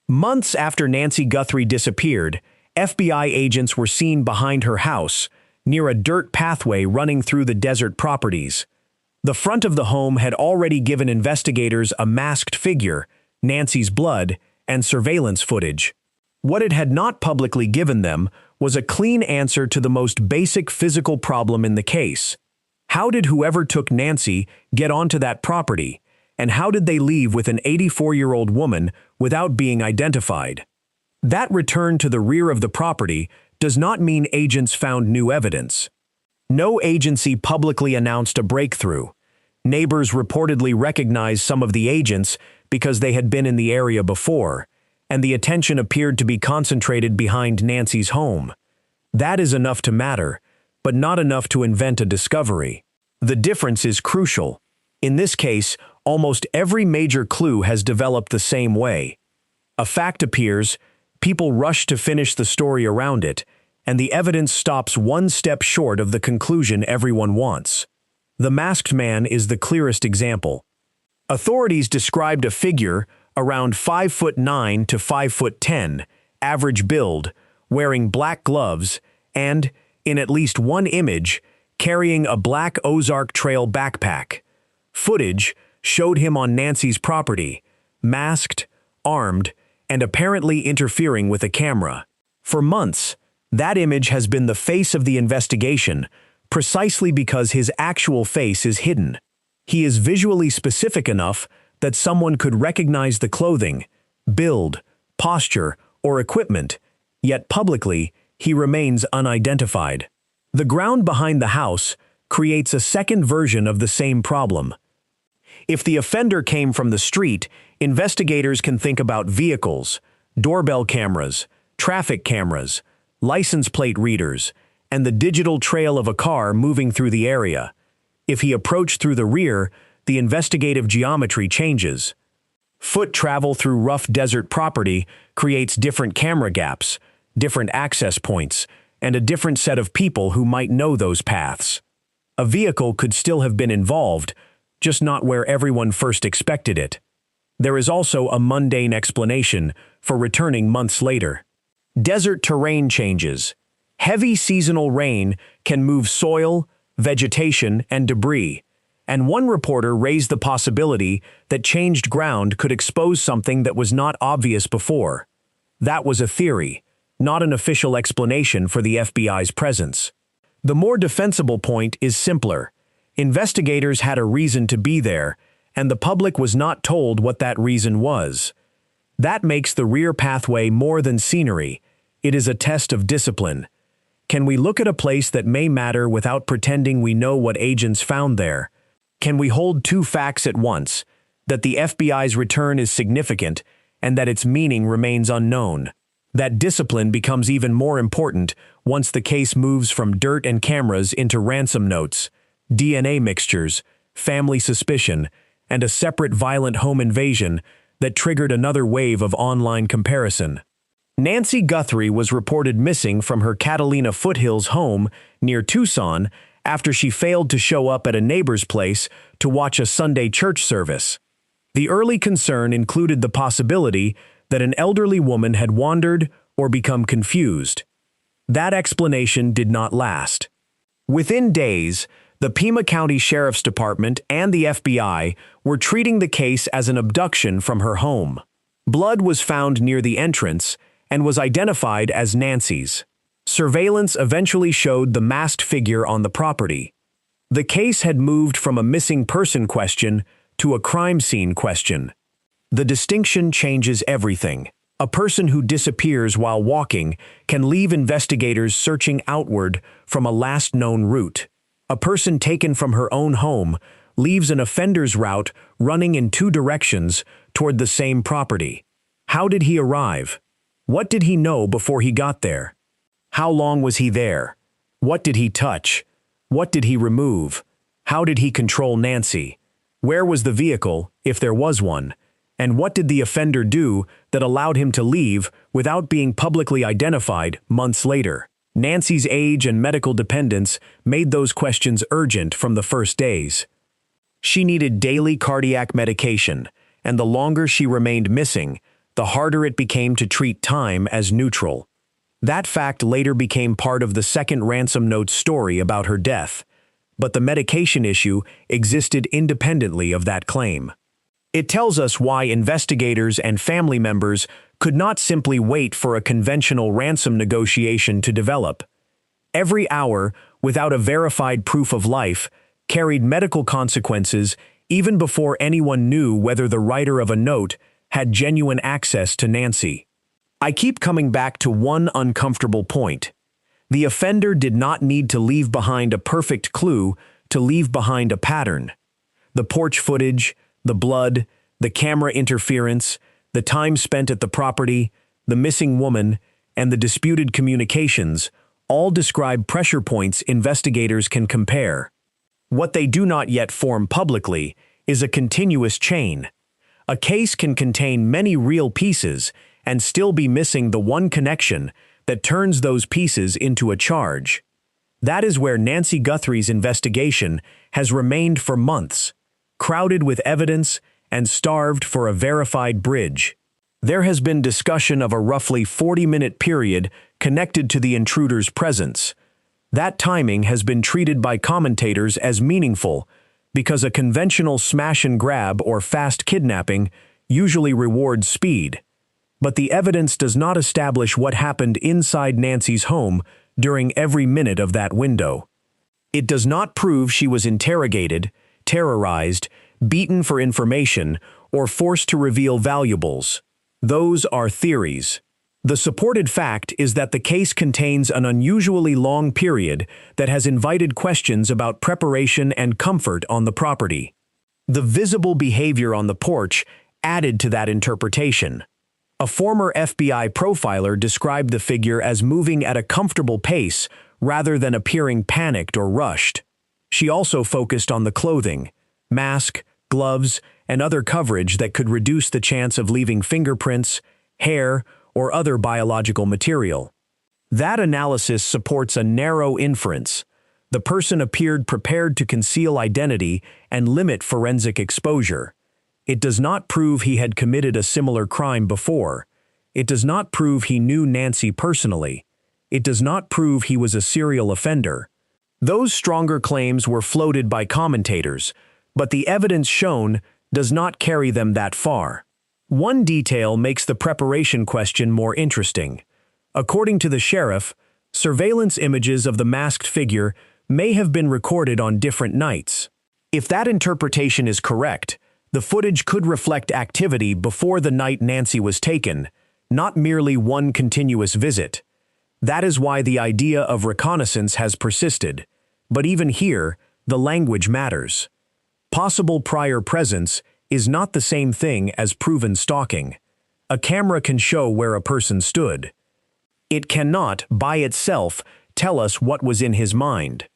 Months after Nancy Guthrie disappeared, FBI agents were seen behind her house, near a dirt pathway running through the desert properties. The front of the home had already given investigators a masked figure, Nancy's blood, and surveillance footage. What it had not publicly given them was a clean answer to the most basic physical problem in the case. How did whoever took Nancy get onto that property, and how did they leave with an 84-year-old woman without being identified? That return to the rear of the property does not mean agents found new evidence. No agency publicly announced a breakthrough. Neighbors reportedly recognized some of the agents because they had been in the area before, and the attention appeared to be concentrated behind Nancy's home. That is enough to matter, but not enough to invent a discovery. The difference is crucial. In this case, almost every major clue has developed the same way. A fact appears, people rush to finish the story around it, and the evidence stops one step short of the conclusion everyone wants. The masked man is the clearest example. Authorities described a figure around 5'9" to 5'10", average build, wearing black gloves, and, in at least one image, carrying a black Ozark Trail backpack. Footage showed him on Nancy's property, masked, armed, and apparently interfering with a camera. For months, that image has been the face of the investigation, precisely because his actual face is hidden. He is visually specific enough that someone could recognize the clothing, build, posture, or equipment, yet publicly, he remains unidentified. The ground behind the house creates a second version of the same problem. If the offender came from the street, investigators can think about vehicles, doorbell cameras, traffic cameras, license plate readers, and the digital trail of a car moving through the area. If he approached through the rear, the investigative geometry changes. Foot travel through rough desert property creates different camera gaps, different access points, and a different set of people who might know those paths. A vehicle could still have been involved, just not where everyone first expected it. There is also a mundane explanation for returning months later. Desert terrain changes. Heavy seasonal rain can move soil, vegetation, and debris, and one reporter raised the possibility that changed ground could expose something that was not obvious before. That was a theory, not an official explanation for the FBI's presence. The more defensible point is simpler. Investigators had a reason to be there, and the public was not told what that reason was. That makes the rear pathway more than scenery. It is a test of discipline. Can we look at a place that may matter without pretending we know what agents found there? Can we hold two facts at once, that the FBI's return is significant and that its meaning remains unknown? That discipline becomes even more important once the case moves from dirt and cameras into ransom notes, DNA mixtures, family suspicion, and a separate violent home invasion that triggered another wave of online comparison. Nancy Guthrie was reported missing from her Catalina Foothills home near Tucson after she failed to show up at a neighbor's place to watch a Sunday church service. The early concern included the possibility that an elderly woman had wandered or become confused. That explanation did not last. Within days, the Pima County Sheriff's Department and the FBI were treating the case as an abduction from her home. Blood was found near the entrance and was identified as Nancy's. Surveillance eventually showed the masked figure on the property. The case had moved from a missing person question to a crime scene question. The distinction changes everything. A person who disappears while walking can leave investigators searching outward from a last known route. A person taken from her own home leaves an offender's route running in two directions toward the same property. How did he arrive? What did he know before he got there? How long was he there? What did he touch? What did he remove? How did he control Nancy? Where was the vehicle, if there was one? And what did the offender do that allowed him to leave without being publicly identified months later? Nancy's age and medical dependence made those questions urgent from the first days. She needed daily cardiac medication, and the longer she remained missing, the harder it became to treat time as neutral. That fact later became part of the second ransom note story about her death, but the medication issue existed independently of that claim. It tells us why investigators and family members could not simply wait for a conventional ransom negotiation to develop. Every hour, without a verified proof of life, carried medical consequences even before anyone knew whether the writer of a note had genuine access to Nancy. I keep coming back to one uncomfortable point. The offender did not need to leave behind a perfect clue to leave behind a pattern. The porch footage, the blood, the camera interference, the time spent at the property, the missing woman, and the disputed communications all describe pressure points investigators can compare. What they do not yet form publicly is a continuous chain. A case can contain many real pieces and still be missing the one connection that turns those pieces into a charge. That is where Nancy Guthrie's investigation has remained for months, crowded with evidence and starved for a verified bridge. There has been discussion of a roughly 40-minute period connected to the intruder's presence. That timing has been treated by commentators as meaningful because a conventional smash and grab or fast kidnapping usually rewards speed. But the evidence does not establish what happened inside Nancy's home during every minute of that window. It does not prove she was interrogated, terrorized, beaten for information, or forced to reveal valuables. Those are theories. The supported fact is that the case contains an unusually long period that has invited questions about preparation and comfort on the property. The visible behavior on the porch added to that interpretation. A former FBI profiler described the figure as moving at a comfortable pace rather than appearing panicked or rushed. She also focused on the clothing, mask, gloves, and other coverage that could reduce the chance of leaving fingerprints, hair, or other biological material. That analysis supports a narrow inference. The person appeared prepared to conceal identity and limit forensic exposure. It does not prove he had committed a similar crime before. It does not prove he knew Nancy personally. It does not prove he was a serial offender. Those stronger claims were floated by commentators, but the evidence shown does not carry them that far. One detail makes the preparation question more interesting. According to the sheriff, surveillance images of the masked figure may have been recorded on different nights. If that interpretation is correct, the footage could reflect activity before the night Nancy was taken, not merely one continuous visit. That is why the idea of reconnaissance has persisted. But even here, the language matters. Possible prior presence is not the same thing as proven stalking. A camera can show where a person stood. It cannot, by itself, tell us what was in his mind.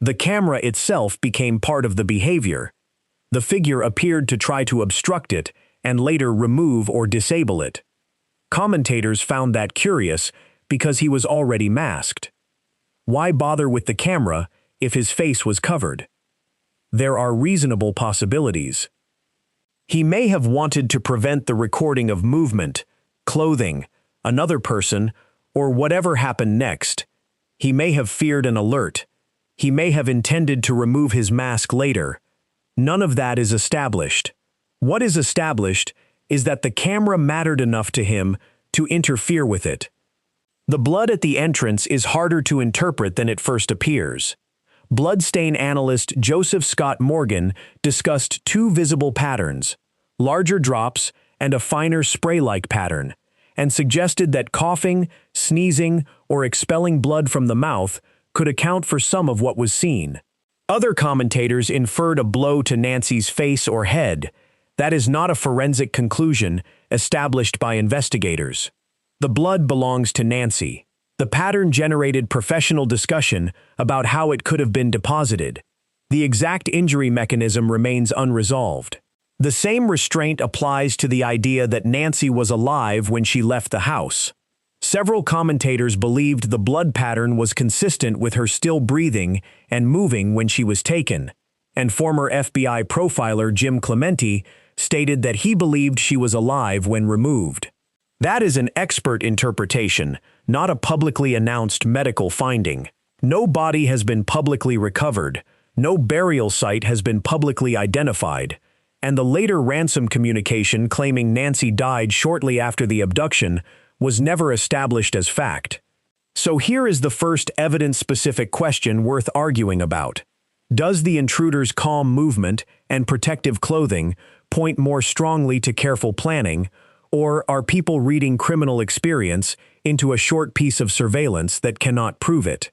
The camera itself became part of the behavior. The figure appeared to try to obstruct it and later remove or disable it. Commentators found that curious because he was already masked. Why bother with the camera if his face was covered? There are reasonable possibilities. He may have wanted to prevent the recording of movement, clothing, another person, or whatever happened next. He may have feared an alert. He may have intended to remove his mask later. None of that is established. What is established is that the camera mattered enough to him to interfere with it. The blood at the entrance is harder to interpret than it first appears. Bloodstain analyst Joseph Scott Morgan discussed two visible patterns, larger drops and a finer spray-like pattern, and suggested that coughing, sneezing, or expelling blood from the mouth could account for some of what was seen. Other commentators inferred a blow to Nancy's face or head. That is not a forensic conclusion established by investigators. The blood belongs to Nancy. The pattern generated professional discussion about how it could have been deposited. The exact injury mechanism remains unresolved. The same restraint applies to the idea that Nancy was alive when she left the house. Several commentators believed the blood pattern was consistent with her still breathing and moving when she was taken, and former FBI profiler Jim Clemente stated that he believed she was alive when removed. That is an expert interpretation, not a publicly announced medical finding. No body has been publicly recovered, no burial site has been publicly identified, and the later ransom communication claiming Nancy died shortly after the abduction was never established as fact. So here is the first evidence-specific question worth arguing about. Does the intruder's calm movement and protective clothing point more strongly to careful planning, or are people reading criminal experience into a short piece of surveillance that cannot prove it?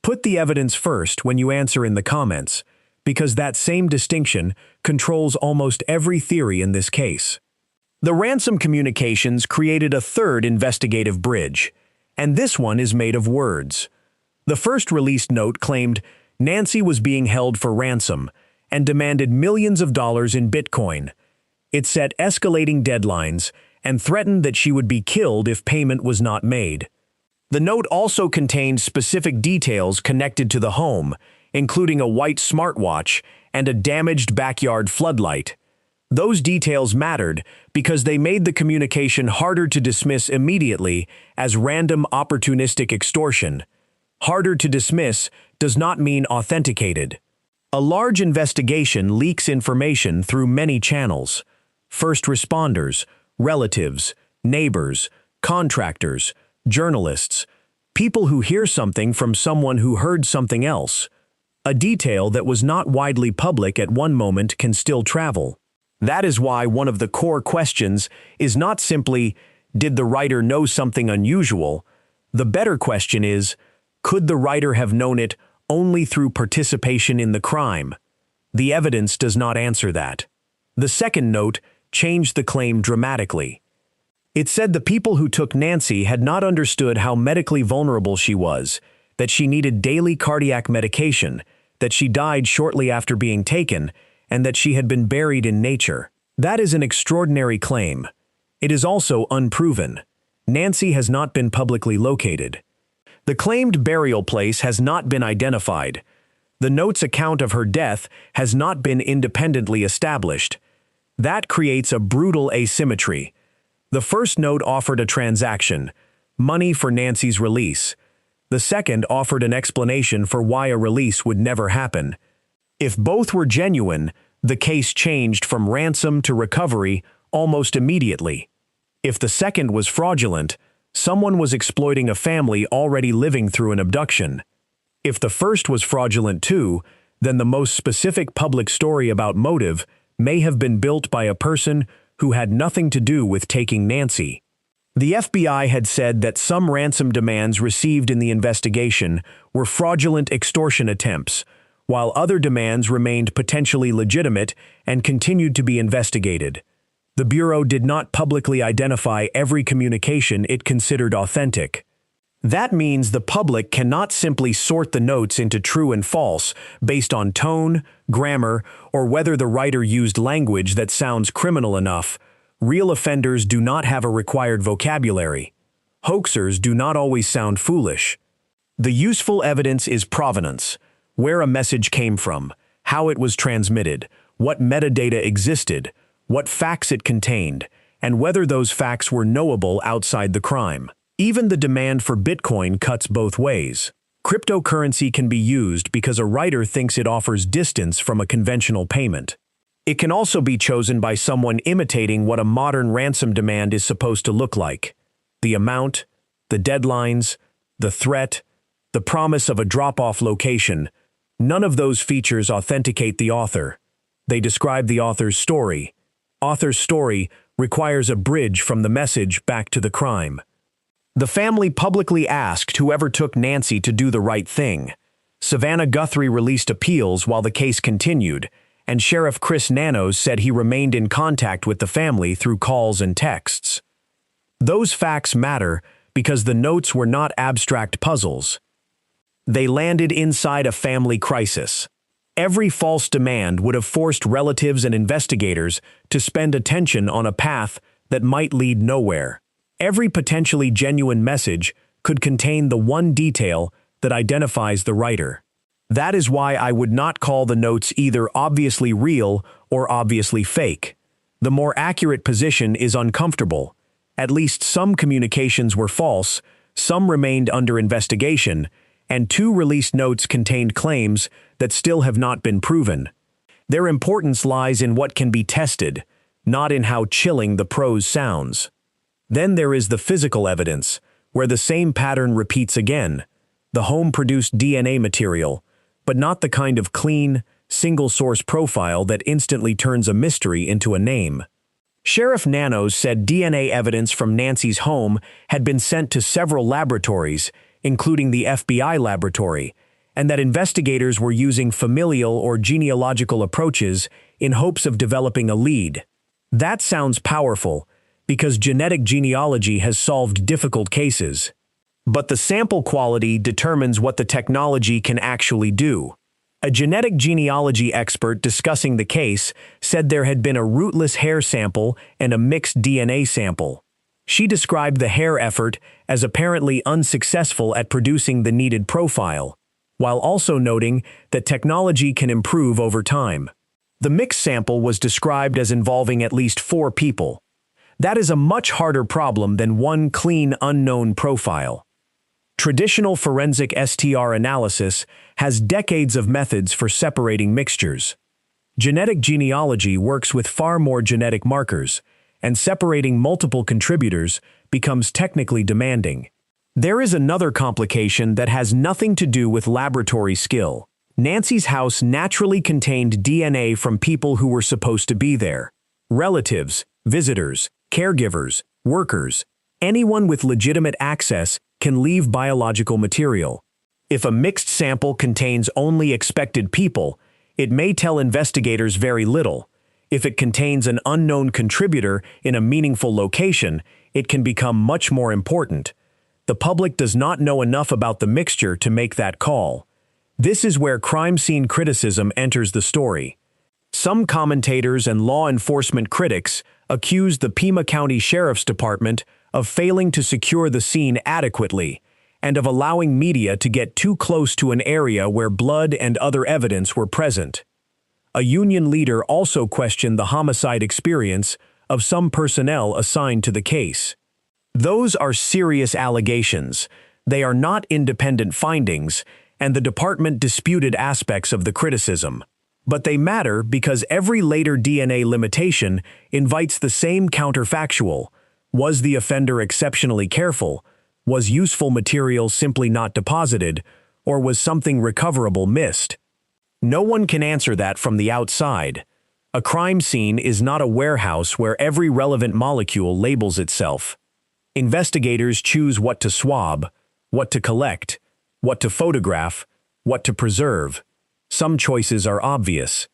Put the evidence first when you answer in the comments, because that same distinction controls almost every theory in this case. The ransom communications created a third investigative bridge, and this one is made of words. The first released note claimed Nancy was being held for ransom and demanded millions of dollars in Bitcoin. It set escalating deadlines and threatened that she would be killed if payment was not made. The note also contained specific details connected to the home, including a white smartwatch and a damaged backyard floodlight. Those details mattered because they made the communication harder to dismiss immediately as random opportunistic extortion. Harder to dismiss does not mean authenticated. A large investigation leaks information through many channels: first responders, relatives, neighbors, contractors, journalists, people who hear something from someone who heard something else. A detail that was not widely public at one moment can still travel. That is why one of the core questions is not simply, did the writer know something unusual? The better question is, could the writer have known it only through participation in the crime? The evidence does not answer that. The second note changed the claim dramatically. It said the people who took Nancy had not understood how medically vulnerable she was, that she needed daily cardiac medication, that she died shortly after being taken, and that she had been buried in nature. That is an extraordinary claim. It is also unproven. Nancy has not been publicly located. The claimed burial place has not been identified. The note's account of her death has not been independently established. That creates a brutal asymmetry. The first note offered a transaction, money for Nancy's release. The second offered an explanation for why a release would never happen. If both were genuine, the case changed from ransom to recovery almost immediately. If the second was fraudulent, someone was exploiting a family already living through an abduction. If the first was fraudulent too, then the most specific public story about motive may have been built by a person who had nothing to do with taking Nancy. The FBI had said that some ransom demands received in the investigation were fraudulent extortion attempts, while other demands remained potentially legitimate and continued to be investigated. The Bureau did not publicly identify every communication it considered authentic. That means the public cannot simply sort the notes into true and false based on tone, grammar, or whether the writer used language that sounds criminal enough. Real offenders do not have a required vocabulary. Hoaxers do not always sound foolish. The useful evidence is provenance, where a message came from, how it was transmitted, what metadata existed, what facts it contained, and whether those facts were knowable outside the crime. Even the demand for Bitcoin cuts both ways. Cryptocurrency can be used because a writer thinks it offers distance from a conventional payment. It can also be chosen by someone imitating what a modern ransom demand is supposed to look like. The amount, the deadlines, the threat, the promise of a drop-off location. None of those features authenticate the author. They describe the author's story. Author's story requires a bridge from the message back to the crime. The family publicly asked whoever took Nancy to do the right thing. Savannah Guthrie released appeals while the case continued, and Sheriff Chris Nanos said he remained in contact with the family through calls and texts. Those facts matter because the notes were not abstract puzzles. They landed inside a family crisis. Every false demand would have forced relatives and investigators to spend attention on a path that might lead nowhere. Every potentially genuine message could contain the one detail that identifies the writer. That is why I would not call the notes either obviously real or obviously fake. The more accurate position is uncomfortable. At least some communications were false, some remained under investigation, and 2 released notes contained claims that still have not been proven. Their importance lies in what can be tested, not in how chilling the prose sounds. Then there is the physical evidence, where the same pattern repeats again. The home produced DNA material, but not the kind of clean, single-source profile that instantly turns a mystery into a name. Sheriff Nanos said DNA evidence from Nancy's home had been sent to several laboratories, including the FBI laboratory, and that investigators were using familial or genealogical approaches in hopes of developing a lead. That sounds powerful, because genetic genealogy has solved difficult cases. But the sample quality determines what the technology can actually do. A genetic genealogy expert discussing the case said there had been a rootless hair sample and a mixed DNA sample. She described the hair effort as apparently unsuccessful at producing the needed profile, while also noting that technology can improve over time. The mixed sample was described as involving at least 4 people. That is a much harder problem than one clean unknown profile. Traditional forensic STR analysis has decades of methods for separating mixtures. Genetic genealogy works with far more genetic markers, and separating multiple contributors becomes technically demanding. There is another complication that has nothing to do with laboratory skill. Nancy's house naturally contained DNA from people who were supposed to be there. Relatives, visitors, caregivers, workers, anyone with legitimate access can leave biological material. If a mixed sample contains only expected people, it may tell investigators very little. If it contains an unknown contributor in a meaningful location, it can become much more important. The public does not know enough about the mixture to make that call. This is where crime scene criticism enters the story. Some commentators and law enforcement critics accuse the Pima County Sheriff's Department of failing to secure the scene adequately and of allowing media to get too close to an area where blood and other evidence were present. A union leader also questioned the homicide experience of some personnel assigned to the case. Those are serious allegations. They are not independent findings, and the department disputed aspects of the criticism. But they matter because every later DNA limitation invites the same counterfactual. Was the offender exceptionally careful? Was useful material simply not deposited? Or was something recoverable missed? No one can answer that from the outside. A crime scene is not a warehouse where every relevant molecule labels itself. Investigators choose what to swab, what to collect, what to photograph, what to preserve. Some choices are obvious.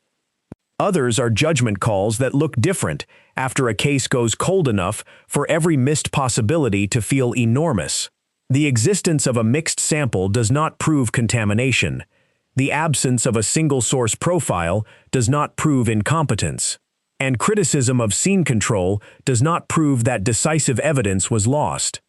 Others are judgment calls that look different after a case goes cold enough for every missed possibility to feel enormous. The existence of a mixed sample does not prove contamination. The absence of a single-source profile does not prove incompetence. And criticism of scene control does not prove that decisive evidence was lost.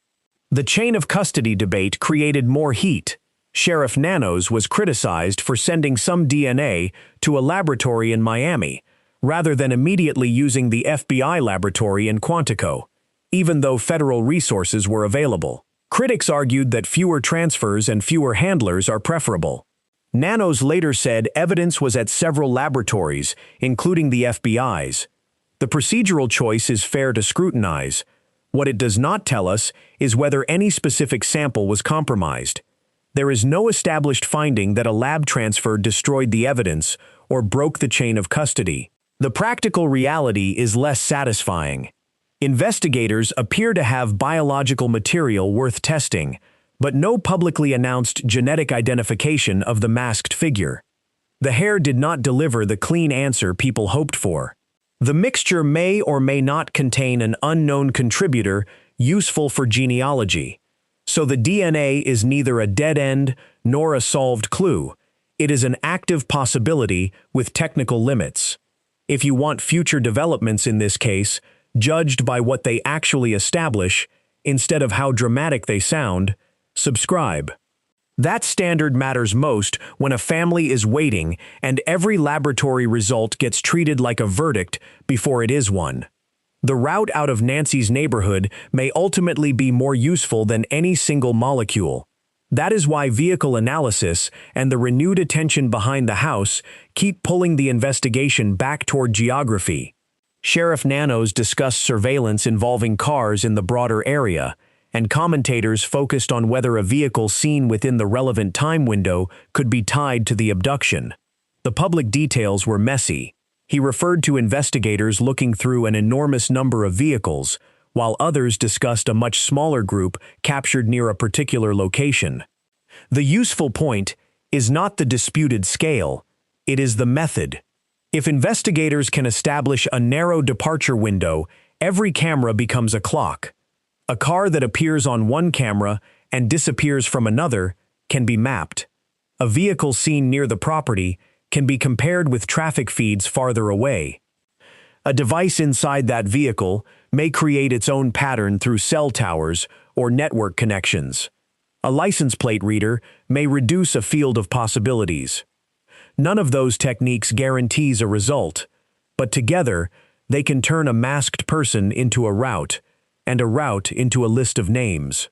The chain of custody debate created more heat. Sheriff Nanos was criticized for sending some DNA to a laboratory in Miami, rather than immediately using the FBI laboratory in Quantico, even though federal resources were available. Critics argued that fewer transfers and fewer handlers are preferable. Nanos later said evidence was at several laboratories, including the FBI's. The procedural choice is fair to scrutinize. What it does not tell us is whether any specific sample was compromised. There is no established finding that a lab transfer destroyed the evidence or broke the chain of custody. The practical reality is less satisfying. Investigators appear to have biological material worth testing, but no publicly announced genetic identification of the masked figure. The hair did not deliver the clean answer people hoped for. The mixture may or may not contain an unknown contributor useful for genealogy. So the DNA is neither a dead end nor a solved clue. It is an active possibility with technical limits. If you want future developments in this case, judged by what they actually establish, instead of how dramatic they sound, subscribe. That standard matters most when a family is waiting and every laboratory result gets treated like a verdict before it is one. The route out of Nancy's neighborhood may ultimately be more useful than any single molecule. That is why vehicle analysis and the renewed attention behind the house keep pulling the investigation back toward geography. Sheriff Nanos discussed surveillance involving cars in the broader area, and commentators focused on whether a vehicle seen within the relevant time window could be tied to the abduction. The public details were messy. He referred to investigators looking through an enormous number of vehicles, while others discussed a much smaller group captured near a particular location. The useful point is not the disputed scale, it is the method. If investigators can establish a narrow departure window, every camera becomes a clock. A car that appears on one camera and disappears from another can be mapped. A vehicle seen near the property can be compared with traffic feeds farther away. A device inside that vehicle may create its own pattern through cell towers or network connections. A license plate reader may reduce a field of possibilities. None of those techniques guarantees a result, but together they can turn a masked person into a route, and a route into a list of names.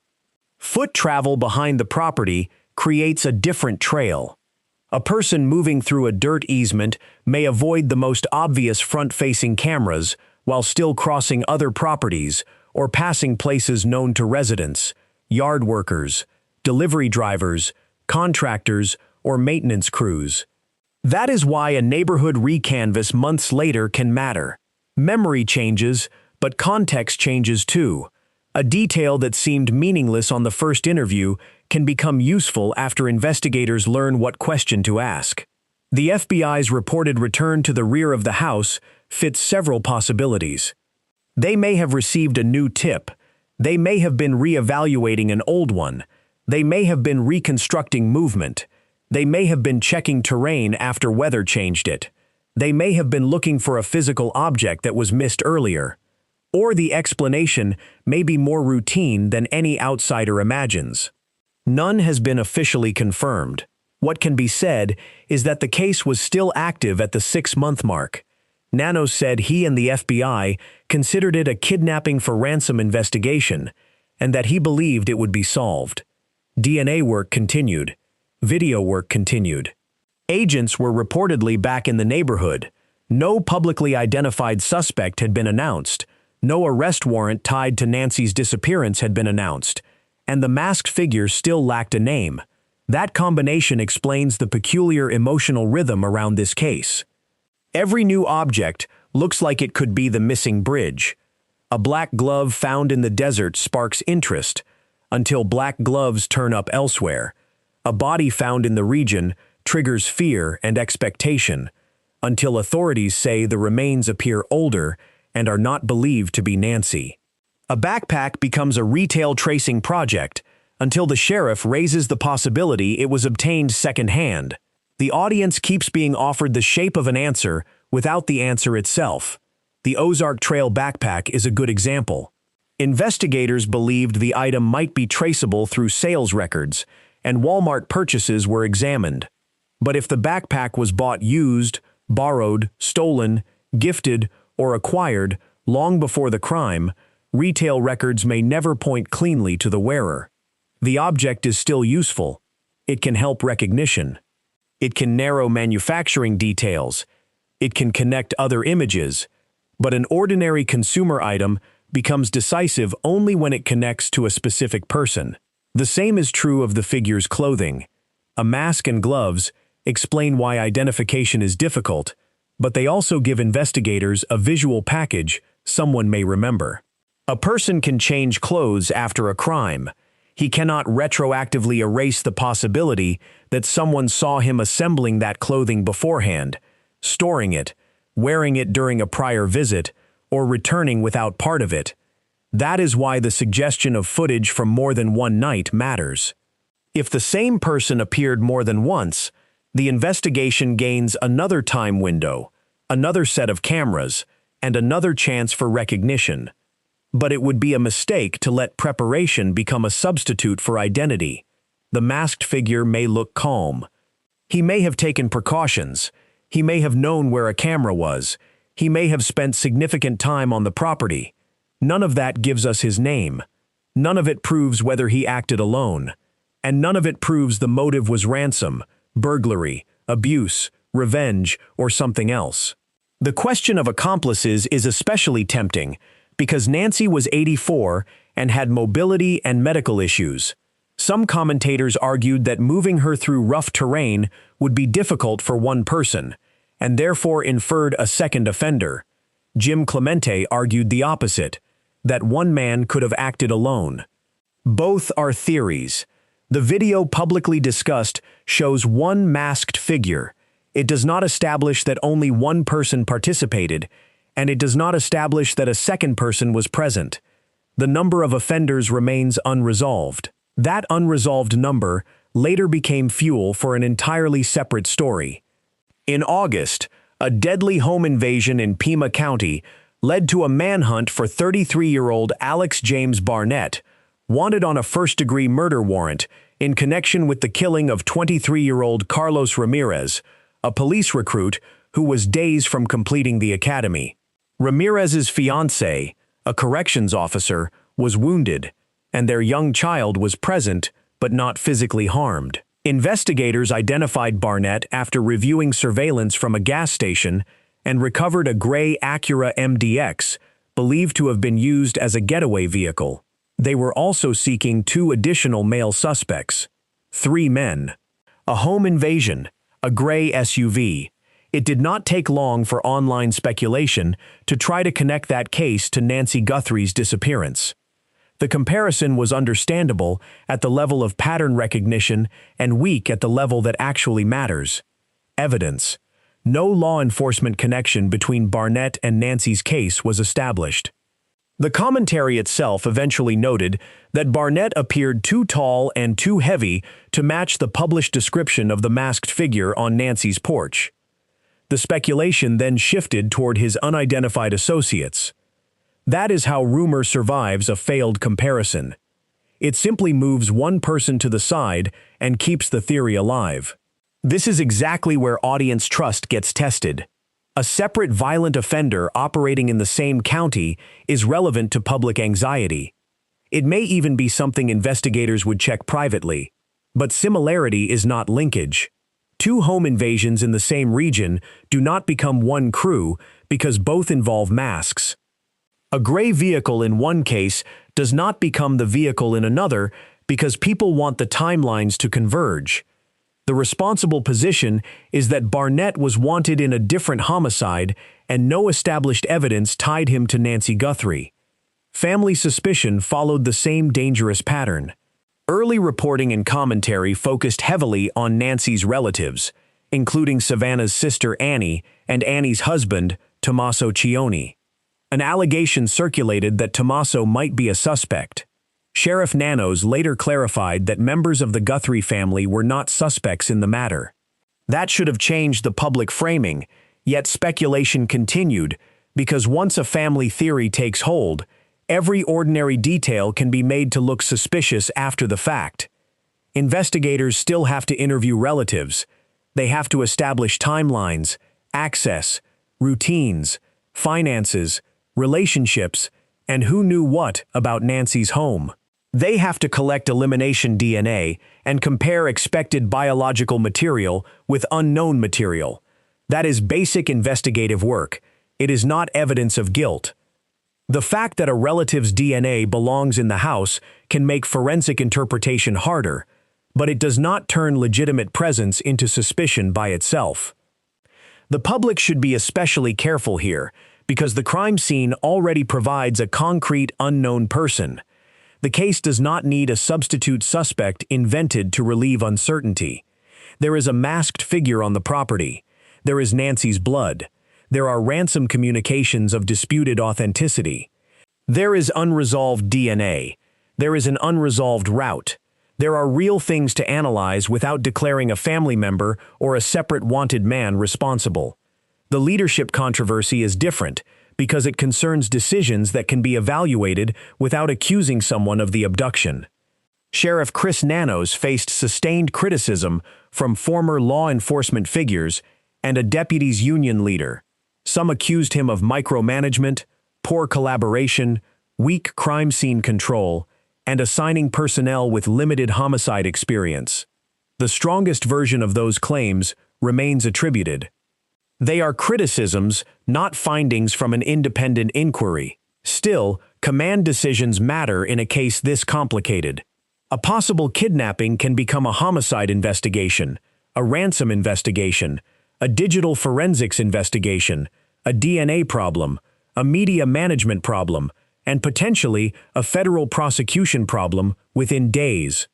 Foot travel behind the property creates a different trail. A person moving through a dirt easement may avoid the most obvious front-facing cameras while still crossing other properties or passing places known to residents, yard workers, delivery drivers, contractors, or maintenance crews. That is why a neighborhood recanvass months later can matter. Memory changes, but context changes too. A detail that seemed meaningless on the first interview can become useful after investigators learn what question to ask. The FBI's reported return to the rear of the house fits several possibilities. They may have received a new tip. They may have been re-evaluating an old one. They may have been reconstructing movement. They may have been checking terrain after weather changed it. They may have been looking for a physical object that was missed earlier. Or the explanation may be more routine than any outsider imagines. None has been officially confirmed. What can be said is that the case was still active at the 6-month mark. Nanos said he and the FBI considered it a kidnapping for ransom investigation, and that he believed it would be solved. DNA work continued. Video work continued. Agents were reportedly back in the neighborhood. No publicly identified suspect had been announced. No arrest warrant tied to Nancy's disappearance had been announced, and the masked figure still lacked a name. That combination explains the peculiar emotional rhythm around this case. Every new object looks like it could be the missing bridge. A black glove found in the desert sparks interest, until black gloves turn up elsewhere. A body found in the region triggers fear and expectation, until authorities say the remains appear older and are not believed to be Nancy. A backpack becomes a retail tracing project until the sheriff raises the possibility it was obtained secondhand. The audience keeps being offered the shape of an answer without the answer itself. The Ozark Trail backpack is a good example. Investigators believed the item might be traceable through sales records, and Walmart purchases were examined. But if the backpack was bought used, borrowed, stolen, gifted, or acquired long before the crime, retail records may never point cleanly to the wearer. The object is still useful. It can help recognition. It can narrow manufacturing details. It can connect other images. But an ordinary consumer item becomes decisive only when it connects to a specific person. The same is true of the figure's clothing. A mask and gloves explain why identification is difficult, but they also give investigators a visual package someone may remember. A person can change clothes after a crime. He cannot retroactively erase the possibility that someone saw him assembling that clothing beforehand, storing it, wearing it during a prior visit, or returning without part of it. That is why the suggestion of footage from more than one night matters. If the same person appeared more than once, the investigation gains another time window, another set of cameras, and another chance for recognition. But it would be a mistake to let preparation become a substitute for identity. The masked figure may look calm. He may have taken precautions. He may have known where a camera was. He may have spent significant time on the property. None of that gives us his name. None of it proves whether he acted alone. And none of it proves the motive was ransom, burglary, abuse, revenge, or something else. The question of accomplices is especially tempting because Nancy was 84 and had mobility and medical issues. Some commentators argued that moving her through rough terrain would be difficult for one person, and therefore inferred a second offender. Jim Clemente argued the opposite, that one man could have acted alone. Both are theories. The video publicly discussed shows one masked figure. It does not establish that only one person participated, and it does not establish that a second person was present. The number of offenders remains unresolved. That unresolved number later became fuel for an entirely separate story. In August, a deadly home invasion in Pima County led to a manhunt for 33-year-old Alex James Barnett, wanted on a first-degree murder warrant in connection with the killing of 23-year-old Carlos Ramirez, a police recruit who was days from completing the academy. Ramirez's fiancée, a corrections officer, was wounded, and their young child was present but not physically harmed. Investigators identified Barnett after reviewing surveillance from a gas station and recovered a gray Acura MDX, believed to have been used as a getaway vehicle. They were also seeking 2 additional male suspects. 3 men. A home invasion. A gray SUV. It did not take long for online speculation to try to connect that case to Nancy Guthrie's disappearance. The comparison was understandable at the level of pattern recognition and weak at the level that actually matters. Evidence. No law enforcement connection between Barnett and Nancy's case was established. The commentary itself eventually noted that Barnett appeared too tall and too heavy to match the published description of the masked figure on Nancy's porch. The speculation then shifted toward his unidentified associates. That is how rumor survives a failed comparison. It simply moves one person to the side and keeps the theory alive. This is exactly where audience trust gets tested. A separate violent offender operating in the same county is relevant to public anxiety. It may even be something investigators would check privately. But similarity is not linkage. 2 home invasions in the same region do not become one crew because both involve masks. A gray vehicle in one case does not become the vehicle in another because people want the timelines to converge. The responsible position is that Barnett was wanted in a different homicide and no established evidence tied him to Nancy Guthrie. Family suspicion followed the same dangerous pattern. Early reporting and commentary focused heavily on Nancy's relatives, including Savannah's sister Annie and Annie's husband, Tommaso Cioni. An allegation circulated that Tommaso might be a suspect. Sheriff Nanos later clarified that members of the Guthrie family were not suspects in the matter. That should have changed the public framing, yet speculation continued because once a family theory takes hold, every ordinary detail can be made to look suspicious after the fact. Investigators still have to interview relatives. They have to establish timelines, access, routines, finances, relationships, and who knew what about Nancy's home. They have to collect elimination DNA and compare expected biological material with unknown material. That is basic investigative work. It is not evidence of guilt. The fact that a relative's DNA belongs in the house can make forensic interpretation harder, but it does not turn legitimate presence into suspicion by itself. The public should be especially careful here, because the crime scene already provides a concrete unknown person. The case does not need a substitute suspect invented to relieve uncertainty. There is a masked figure on the property. There is Nancy's blood. There are ransom communications of disputed authenticity. There is unresolved DNA. There is an unresolved route. There are real things to analyze without declaring a family member or a separate wanted man responsible. The leadership controversy is different because it concerns decisions that can be evaluated without accusing someone of the abduction. Sheriff Chris Nanos faced sustained criticism from former law enforcement figures and a deputies union leader. Some accused him of micromanagement, poor collaboration, weak crime scene control, and assigning personnel with limited homicide experience. The strongest version of those claims remains attributed. They are criticisms, not findings from an independent inquiry. Still, command decisions matter in a case this complicated. A possible kidnapping can become a homicide investigation, a ransom investigation, a digital forensics investigation, a DNA problem, a media management problem, and potentially a federal prosecution problem within days.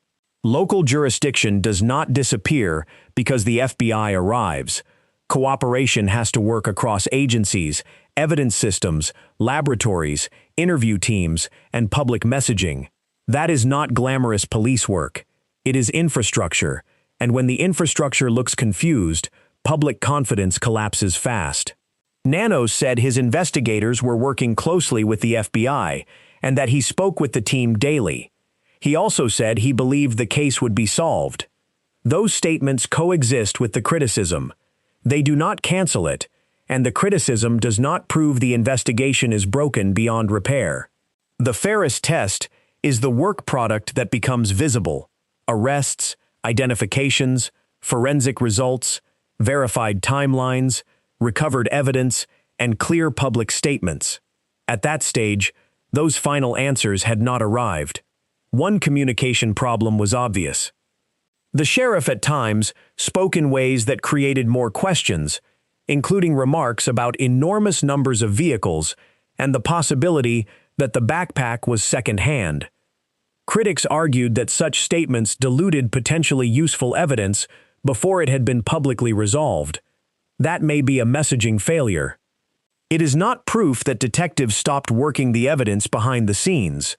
Local jurisdiction does not disappear because the FBI arrives. Cooperation has to work across agencies, evidence systems, laboratories, interview teams, and public messaging. That is not glamorous police work. It is infrastructure, and when the infrastructure looks confused, public confidence collapses fast. Nanos said his investigators were working closely with the FBI and that he spoke with the team daily. He also said he believed the case would be solved. Those statements coexist with the criticism. They do not cancel it, and the criticism does not prove the investigation is broken beyond repair. The fairest test is the work product that becomes visible: arrests, identifications, forensic results, verified timelines, recovered evidence, and clear public statements. At that stage, those final answers had not arrived. One communication problem was obvious. The sheriff at times spoke in ways that created more questions, including remarks about enormous numbers of vehicles and the possibility that the backpack was second-hand. Critics argued that such statements diluted potentially useful evidence before it had been publicly resolved. That may be a messaging failure. It is not proof that detectives stopped working the evidence behind the scenes.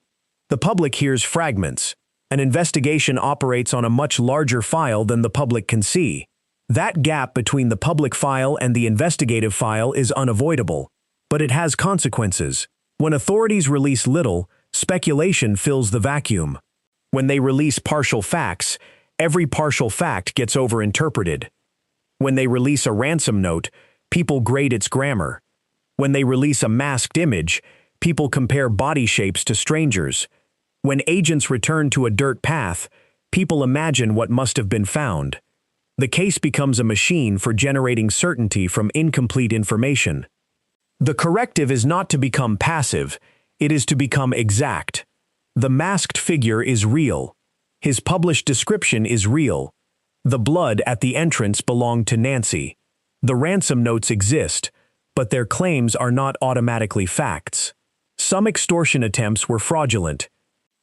The public hears fragments. An investigation operates on a much larger file than the public can see. That gap between the public file and the investigative file is unavoidable, but it has consequences. When authorities release little, speculation fills the vacuum. When they release partial facts, every partial fact gets overinterpreted. When they release a ransom note, people grade its grammar. When they release a masked image, people compare body shapes to strangers. When agents return to a dirt path, people imagine what must have been found. The case becomes a machine for generating certainty from incomplete information. The corrective is not to become passive, it is to become exact. The masked figure is real. His published description is real. The blood at the entrance belonged to Nancy. The ransom notes exist, but their claims are not automatically facts. Some extortion attempts were fraudulent.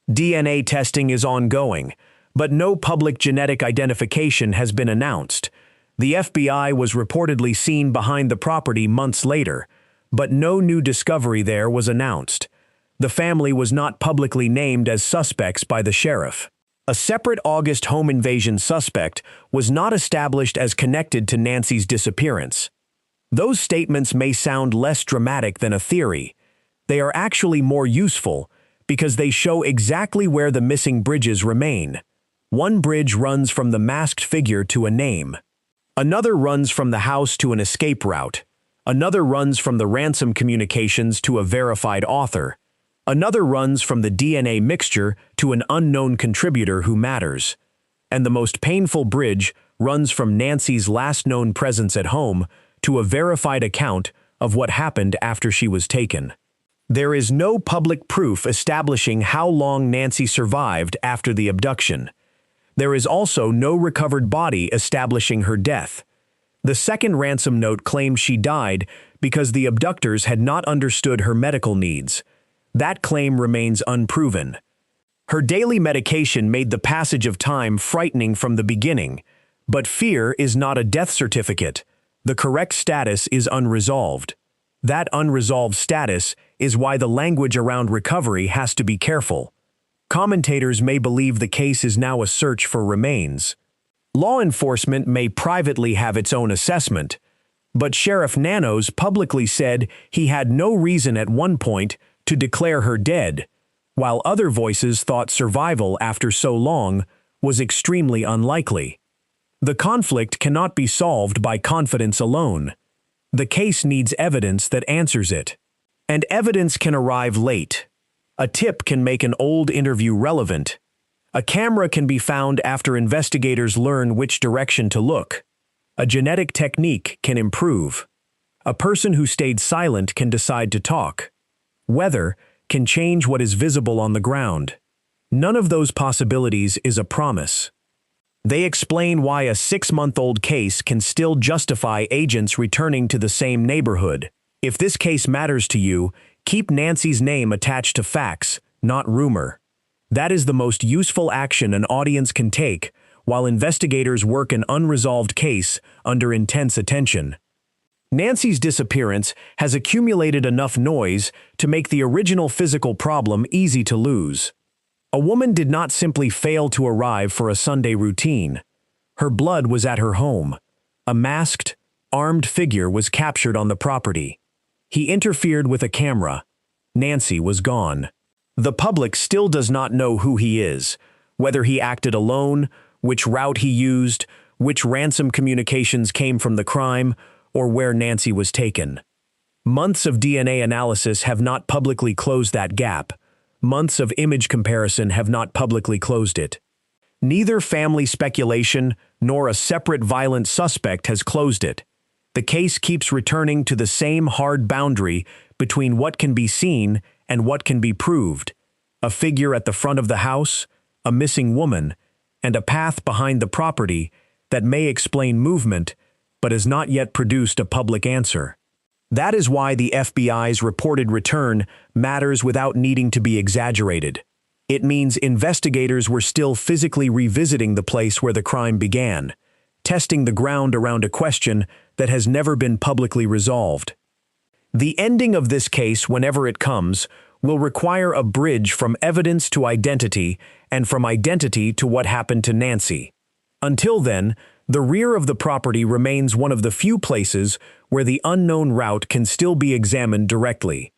DNA testing is ongoing, but no public genetic identification has been announced. The FBI was reportedly seen behind the property months later, but no new discovery there was announced. The family was not publicly named as suspects by the sheriff. A separate August home invasion suspect was not established as connected to Nancy's disappearance. Those statements may sound less dramatic than a theory. They are actually more useful because they show exactly where the missing bridges remain. One bridge runs from the masked figure to a name. Another runs from the house to an escape route. Another runs from the ransom communications to a verified author. Another runs from the DNA mixture to an unknown contributor who matters. And the most painful bridge runs from Nancy's last known presence at home to a verified account of what happened after she was taken. There is no public proof establishing how long Nancy survived after the abduction. There is also no recovered body establishing her death. The second ransom note claims she died because the abductors had not understood her medical needs. That claim remains unproven. Her daily medication made the passage of time frightening from the beginning, but fear is not a death certificate. The correct status is unresolved. That unresolved status is why the language around recovery has to be careful. Commentators may believe the case is now a search for remains. Law enforcement may privately have its own assessment, but Sheriff Nanos publicly said he had no reason at one point to declare her dead, while other voices thought survival after so long was extremely unlikely. The conflict cannot be solved by confidence alone. The case needs evidence that answers it. And evidence can arrive late. A tip can make an old interview relevant. A camera can be found after investigators learn which direction to look. A genetic technique can improve. A person who stayed silent can decide to talk. Weather can change what is visible on the ground. None of those possibilities is a promise. They explain why a 6-month-old case can still justify agents returning to the same neighborhood. If this case matters to you, keep Nancy's name attached to facts, not rumor. That is the most useful action an audience can take while investigators work an unresolved case under intense attention. Nancy's disappearance has accumulated enough noise to make the original physical problem easy to lose. A woman did not simply fail to arrive for a Sunday routine. Her blood was at her home. A masked, armed figure was captured on the property. He interfered with a camera. Nancy was gone. The public still does not know who he is, whether he acted alone, which route he used, which ransom communications came from the crime, or where Nancy was taken. Months of DNA analysis have not publicly closed that gap. Months of image comparison have not publicly closed it. Neither family speculation nor a separate violent suspect has closed it. The case keeps returning to the same hard boundary between what can be seen and what can be proved. A figure at the front of the house, a missing woman, and a path behind the property that may explain movement but has not yet produced a public answer. That is why the FBI's reported return matters without needing to be exaggerated. It means investigators were still physically revisiting the place where the crime began, testing the ground around a question that has never been publicly resolved. The ending of this case, whenever it comes, will require a bridge from evidence to identity and from identity to what happened to Nancy. Until then, the rear of the property remains one of the few places where the unknown route can still be examined directly.